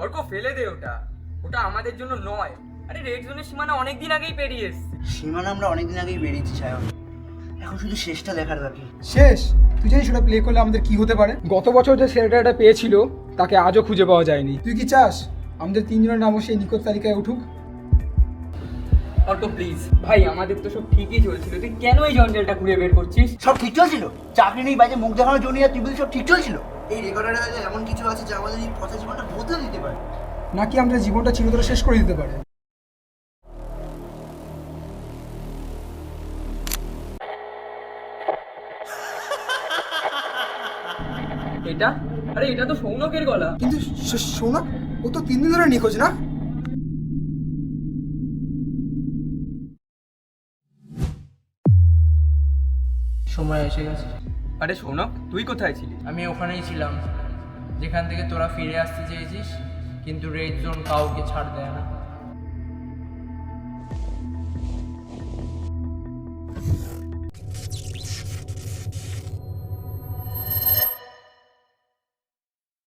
অর্ক ফেলে দে ওটা, ওটা আমাদের জন্য নয়। আরে রেড জোনের সীমানা অনেকদিন আগেই পেরিয়ে এসছে। সীমানা আমরা অনেকদিন আগেই বেরিয়েছি সায়ন, এখন শুধু শেষটা দেখার বাকি। শেষ? তুই জানিস ওটা প্লে করলে আমাদের কি হতে পারে? গত বছর যে ছেলেটা পেয়েছিল তাকে আজও খুঁজে পাওয়া যায়নি। তুই কি চাস আমাদের তিনজনের নামও সেই নিকট তালিকায় উঠুক? অর্ক প্লিজ ভাই, আমাদের তো সব ঠিকই চলছিল, তুই কেন এই জঞ্জালটা ঘুরে বের করছিস? সব ঠিক চলছিল, চাকরি নেই, বাইরে মুখ দেখানোর জন্য আর তুই বলি সব ঠিক চলছিল। এই রেকর্ডারে হয়তো এমন কিছু আছে যা আমাদের এই পচা জীবনটা বদলে দিতে পারে। নাকি আমাদের জীবনটা চিরতরে শেষ করে দিতে পারে? এটা, আরে এটা তো সৌনকের গলা। কিন্তু শোনা, ও তো 3 দিন ধরে নিখোঁজ না? সময় এসে গেছে। আরে সৌনক, তুই কোথায় ছিলি? আমি ওখানেই ছিলাম যেখান থেকে তোরা ফিরে আসতে চেয়েছিস, কিন্তু রেড জোন কাউকে ছাড় দেয় না।